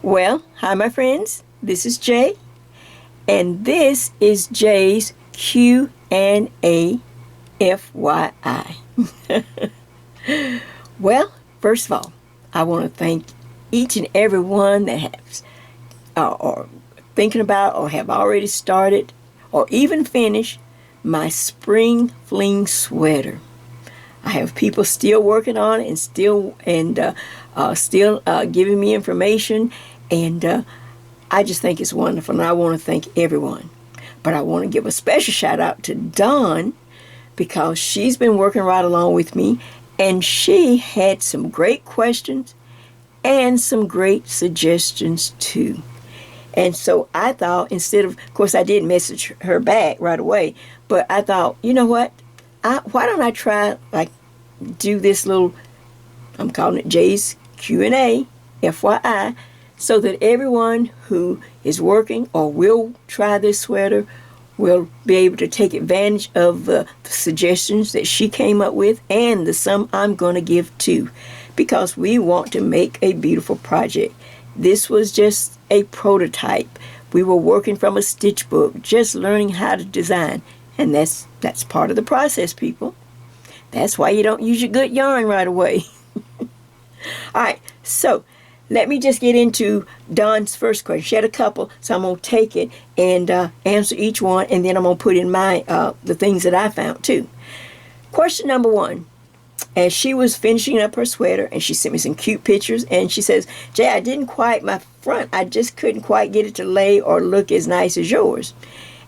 Well, hi my friends, this is Jay, and this is Jay's Q&A FYI. Well, first of all, I want to thank each and every one that has or thinking about or have already started or even finished my Spring Fling sweater. I have people still working on it and still giving me information, and I just think it's wonderful, and I want to thank everyone. But I want to give a special shout out to Dawn because she's been working right along with me, and she had some great questions and some great suggestions too. And so I thought, of course, I did message her back right away, but I thought, you know what? Why don't I try, do this little, I'm calling it Jay's Q&A, FYI, so that everyone who is working or will try this sweater will be able to take advantage of the suggestions that she came up with and the some I'm going to give too, because we want to make a beautiful project. This was just a prototype. We were working from a stitch book, just learning how to design. And that's part of the process, people. That's why you don't use your good yarn right away. All right, so let me just get into Dawn's first question. She had a couple, so I'm going to take it and answer each one, and then I'm going to put in my the things that I found too. Question number one. As she was finishing up her sweater, and she sent me some cute pictures, and she says, Jay, I didn't quite, my front, I just couldn't quite get it to lay or look as nice as yours.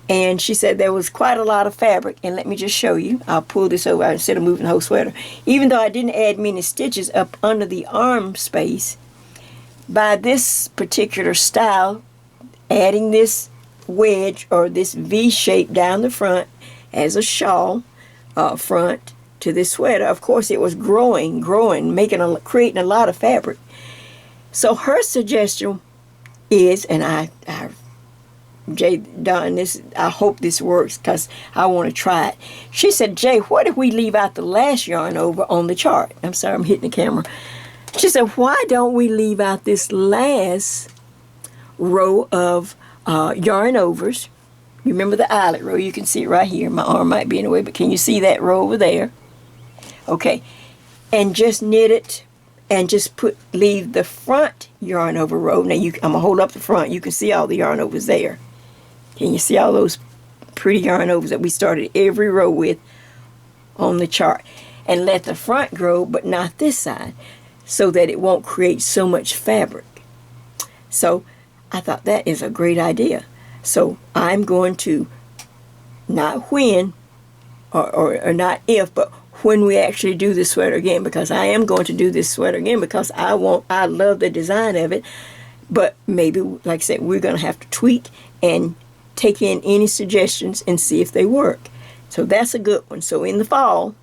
And she said there was quite a lot of fabric, and let me just show you. I'll pull this over instead of moving the whole sweater. Even though I didn't add many stitches up under the arm space, by this particular style, adding this wedge or this V shape down the front as a shawl front to this sweater, of course it was growing, creating a lot of fabric. So her suggestion is, and Jay, Don, I hope this works because I want to try it. She said, Jay, what if we leave out the last yarn over on the chart? I'm sorry, I'm hitting the camera. She said, why don't we leave out this last row of yarn overs? You remember the eyelet row? You can see it right here. My arm might be in the way, but can you see that row over there? Okay, and just knit it and just leave the front yarn over row. Now I'm gonna hold up the front. You can see all the yarn overs there. Can you see all those pretty yarn overs that we started every row with on the chart? And let the front grow, but not this side, so that it won't create so much fabric. So I thought that is a great idea. So I'm going to, not when or not if, but when we actually do this sweater again, because I am going to do this sweater again because I love the design of it, but maybe, like I said, we're going to have to tweak and take in any suggestions and see if they work. So that's a good one. So in the fall,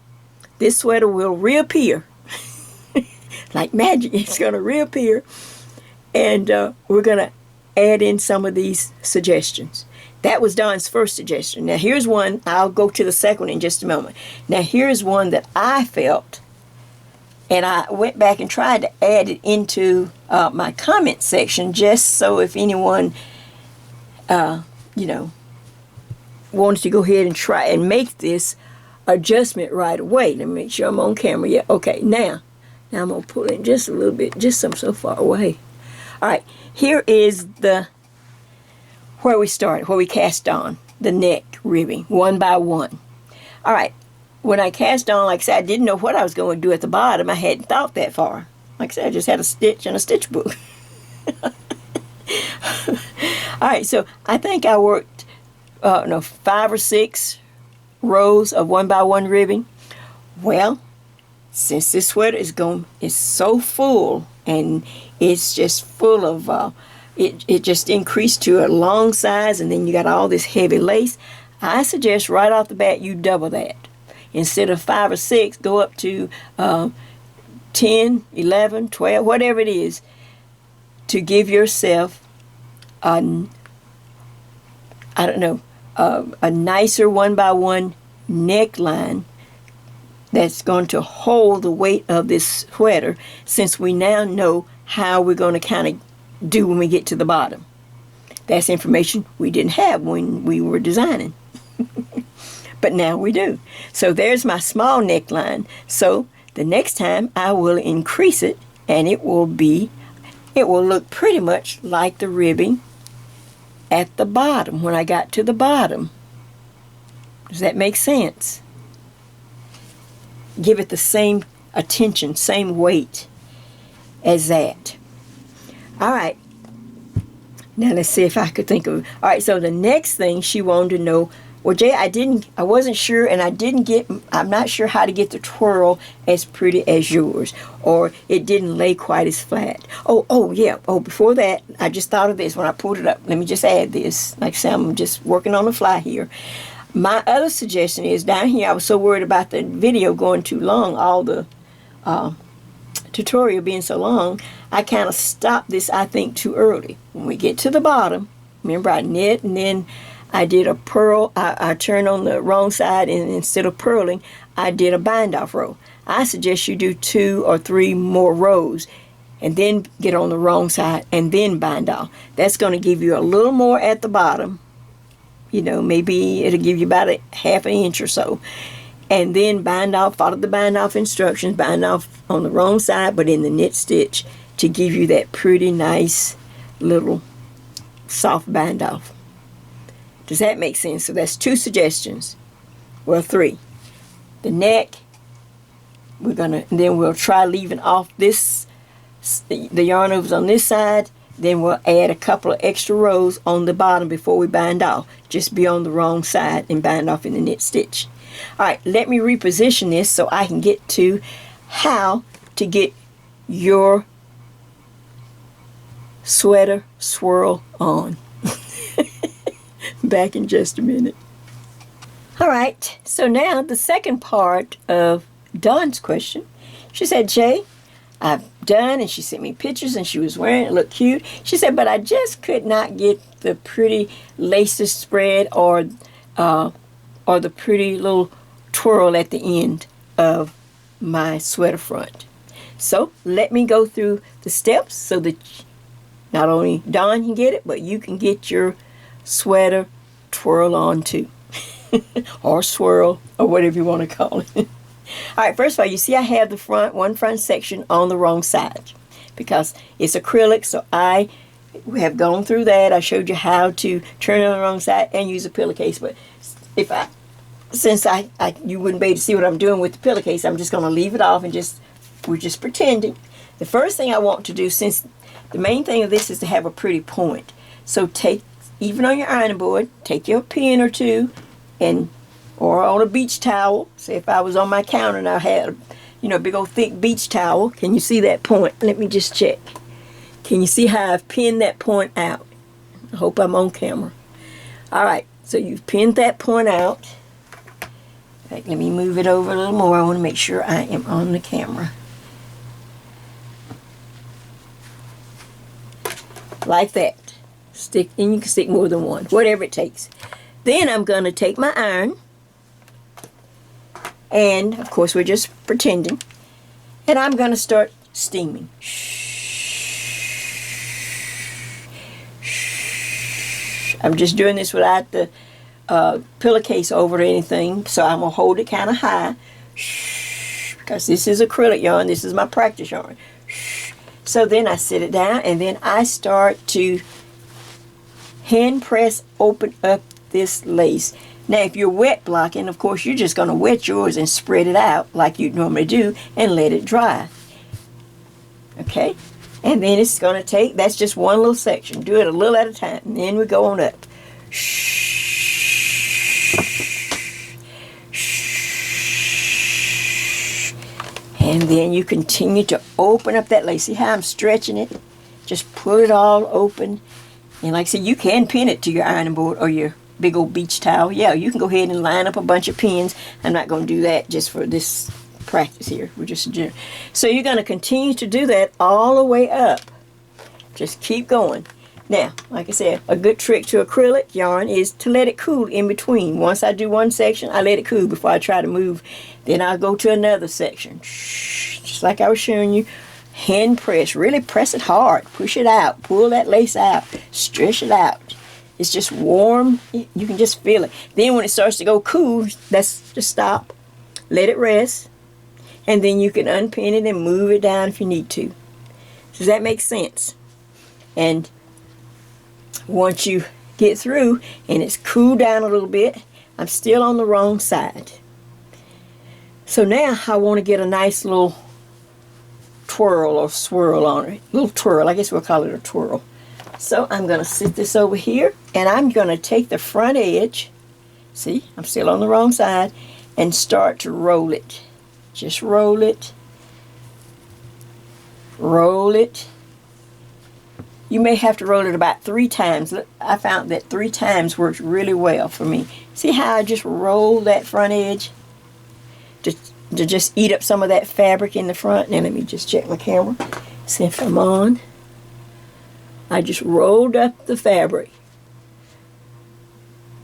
this sweater will reappear. Like magic, it's going to reappear, and we're going to add in some of these suggestions. That was Dawn's first suggestion. Now here's one. I'll go to the second one in just a moment. Now here's one that I felt, and I went back and tried to add it into my comment section, just so if anyone, wanted to go ahead and try and make this adjustment right away. Let me make sure I'm on camera. Yeah, okay. Now I'm going to pull in just a little bit, just I'm so far away. All right, here is where we started, where we cast on the neck ribbing, one by one. All right, when I cast on, like I said, I didn't know what I was going to do at the bottom. I hadn't thought that far. Like I said, I just had a stitch and a stitch book. All right, so I think I worked, 5 or 6 rows of one by one ribbing. Well, since this sweater is so full, and it's just full of, it just increased to a long size, and then you got all this heavy lace, I suggest right off the bat you double that. Instead of 5 or 6, go up to 10, 11, 12, whatever it is, to give yourself a nicer one by one neckline that's going to hold the weight of this sweater, since we now know how we're going to kind of do when we get to the bottom. That's information we didn't have when we were designing. But now we do. So there's my small neckline. So the next time I will increase it, and it will look pretty much like the ribbing at the bottom when I got to the bottom. Does that make sense? Give it the same attention, same weight as that. All right. Now let's see if I could think of. All right, so the next thing she wanted to know, well, Jay, I wasn't sure, and I'm not sure how to get the twirl as pretty as yours, or it didn't lay quite as flat. Yeah. Before that, I just thought of this when I pulled it up. Let me just add this. Like I said, I'm just working on the fly here. My other suggestion is down here, I was so worried about the video going too long, all the tutorial being so long, I kind of stopped this, I think, too early. When we get to the bottom, remember I knit and then I did a purl. I turned on the wrong side, and instead of purling, I did a bind off row. I suggest you do 2 or 3 more rows and then get on the wrong side and then bind off. That's going to give you a little more at the bottom. You know, maybe it'll give you about a ½ inch or so. And then bind off, follow the bind off instructions, bind off on the wrong side but in the knit stitch to give you that pretty nice little soft bind off. Does that make sense? So that's 2 suggestions. Well, 3. The neck, then we'll try leaving off this, the yarn overs on this side. Then we'll add a couple of extra rows on the bottom before we bind off. Just be on the wrong side and bind off in the knit stitch. All right, let me reposition this so I can get to how to get your sweater swirl on. Back in just a minute. All right, so now the second part of Dawn's question. She said, Jay, I've done, and she sent me pictures, and she was wearing it. It looked cute. She said, but I just could not get the pretty laces spread or the pretty little twirl at the end of my sweater front. So let me go through the steps so that not only Dawn can get it, but you can get your sweater twirl on too. Or swirl, or whatever you want to call it. All right, first of all, you see I have the one front section on the wrong side because it's acrylic, so I have gone through that. I showed you how to turn it on the wrong side and use a pillowcase, but since you wouldn't be able to see what I'm doing with the pillowcase, I'm just going to leave it off and we're just pretending. The first thing I want to do, since the main thing of this is to have a pretty point, so even on your ironing board, take your pin or two, or on a beach towel. Say if I was on my counter and I had a big old thick beach towel. Can you see that point? Let me just check. Can you see how I've pinned that point out? I hope I'm on camera. All right, so you've pinned that point out. In fact, let me move it over a little more. I want to make sure I am on the camera. Like that. And you can stick more than one, whatever it takes. Then I'm going to take my iron, and of course we're just pretending, and I'm going to start steaming. I'm just doing this without the pillowcase over or anything, so I'm going to hold it kind of high because this is acrylic yarn. This is my practice yarn. So then I sit it down, and then I start to hand press open up this lace. Now if you're wet blocking, of course you're just going to wet yours and spread it out like you normally do and let it dry. Okay, and then it's going to take, that's just one little section. Do it a little at a time, and then we go on up. And then you continue to open up that lace. See how I'm stretching it? Just pull it all open. And like I said, you can pin it to your ironing board or your big old beach towel. Yeah, you can go ahead and line up a bunch of pins. I'm not going to do that just for this practice here. We're just so you're going to continue to do that all the way up. Just keep going. Now, like I said, a good trick to acrylic yarn is to let it cool in between. Once I do one section, I let it cool before I try to move. Then I'll go to another section. Just like I was showing you. hand press, really press it hard, push it out, pull that lace out, stretch it out. It's just warm, you can just feel it. Then when it starts to go cool, that's just stop, let it rest, and then you can unpin it and move it down if you need to. Does that make sense? And once you get through and it's cooled down a little bit, I'm still on the wrong side. So now I want to get a nice little twirl or swirl on it. Little twirl, I guess we'll call it a twirl. So I'm going to sit this over here and I'm going to take the front edge, see, I'm still on the wrong side, and start to roll it. Just roll it. Roll it. You may have to roll it about 3 times. I found that 3 times works really well for me. See how I just roll that front edge to just eat up some of that fabric in the front? Now let me just check my camera, see if I'm on. I just rolled up the fabric,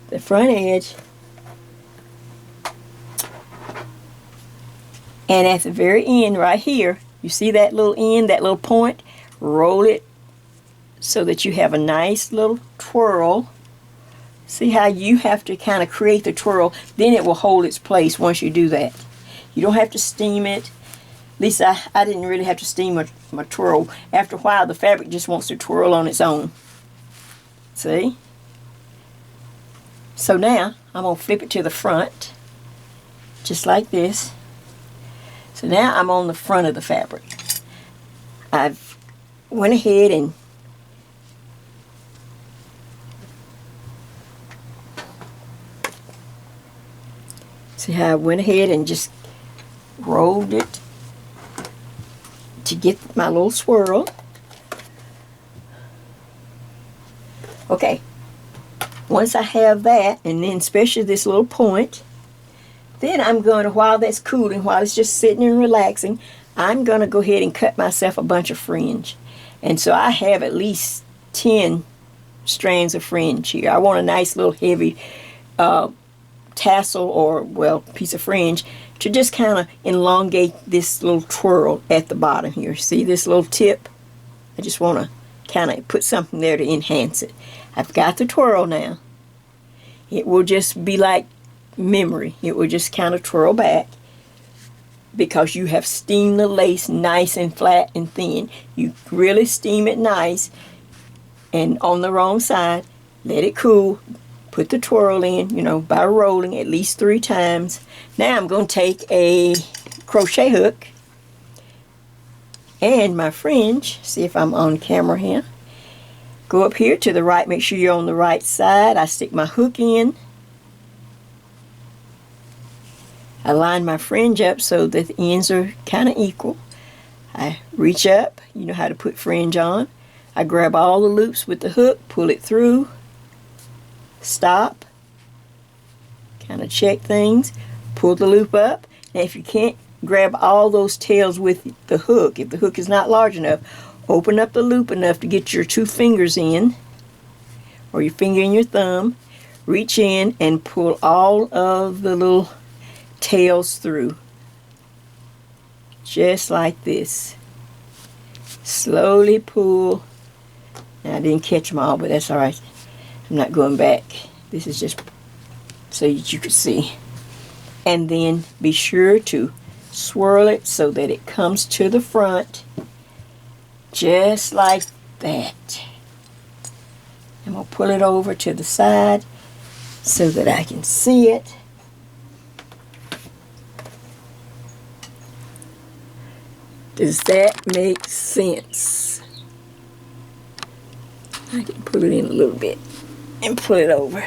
the front edge, and at the very end right here, you see that little end, that little point? Roll it so that you have a nice little twirl. See how you have to kind of create the twirl, then it will hold its place once you do that. You don't have to steam it. At least I didn't really have to steam my twirl. After a while, the fabric just wants to twirl on its own. See? So now, I'm going to flip it to the front, just like this. So now I'm on the front of the fabric. I've went ahead and see how I went ahead and just rolled it to get my little swirl. Okay, once I have that, and then especially this little point, then I'm going to, while that's cooling, while it's just sitting and relaxing, I'm going to go ahead and cut myself a bunch of fringe. And so I have at least 10 strands of fringe here. I want a nice little heavy tassel or, well, piece of fringe to just kind of elongate this little twirl at the bottom here. See this little tip? I just want to kind of put something there to enhance it. I've got the twirl now. It will just be like memory. It will just kind of twirl back because you have steamed the lace nice and flat and thin. You really steam it nice, and on the wrong side, let it cool. Put the twirl in, you know, by rolling at least 3 times. Now I'm going to take a crochet hook and my fringe. See if I'm on camera here. Go up here to the right. Make sure you're on the right side. I stick my hook in. I line my fringe up so that the ends are kind of equal. I reach up. You know how to put fringe on. I grab all the loops with the hook, pull it through. Stop, kind of check things, pull the loop up. Now if you can't grab all those tails with the hook, if the hook is not large enough, open up the loop enough to get your 2 fingers in, or your finger and your thumb, reach in and pull all of the little tails through, just like this. Slowly pull. Now I didn't catch them all, but that's alright. I'm not going back. This is just so that you can see. And then be sure to swirl it so that it comes to the front, just like that. I'm going to pull it over to the side so that I can see it. Does that make sense? I can pull it in a little bit and pull it over.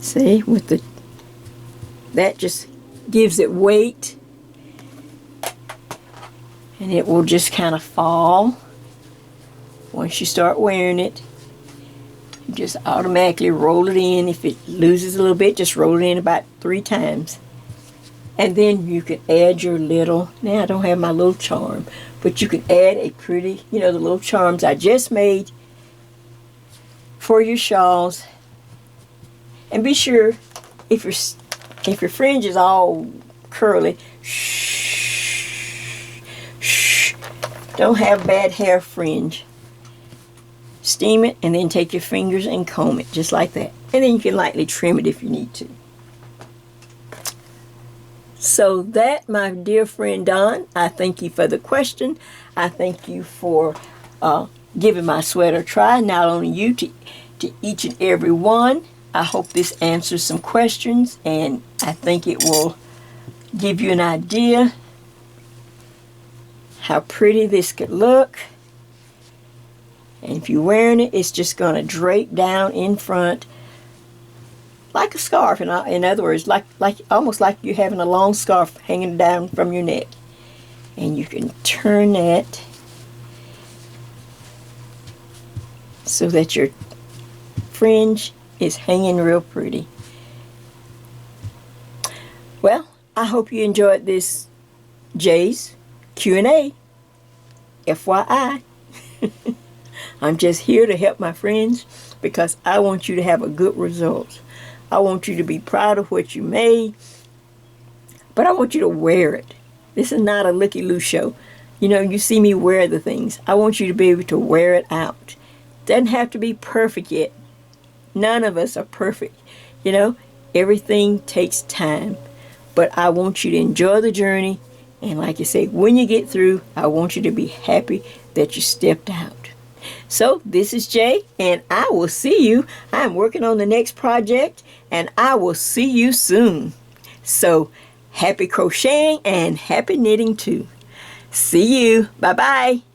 See, with the, that just gives it weight, and it will just kind of fall. Once you start wearing it, you just automatically roll it in. If it loses a little bit, just roll it in about 3 times. And then you can add your little, now I don't have my little charm, but you can add a pretty, you know, the little charms I just made for your shawls. And be sure, if your fringe is all curly, shh, don't have bad hair fringe. Steam it and then take your fingers and comb it just like that. And then you can lightly trim it if you need to. So that, my dear friend Don, I thank you for the question. I thank you for giving my sweater a try. Not only you, to each and every one. I hope this answers some questions, and I think it will give you an idea how pretty this could look. And if you're wearing it, it's just going to drape down in front like a scarf. In other words, like almost like you're having a long scarf hanging down from your neck. And you can turn that so that your fringe is hanging real pretty. Well, I hope you enjoyed this Jay's Q&A. FYI. I'm just here to help my friends because I want you to have a good result. I want you to be proud of what you made, but I want you to wear it. This is not a looky-loo show. You know, you see me wear the things. I want you to be able to wear it out. Doesn't have to be perfect yet. None of us are perfect. You know, everything takes time. But I want you to enjoy the journey. And like I say, when you get through, I want you to be happy that you stepped out. So this is Jay, and I will see you. I'm working on the next project, and I will see you soon. So happy crocheting and happy knitting too. See you. Bye-bye.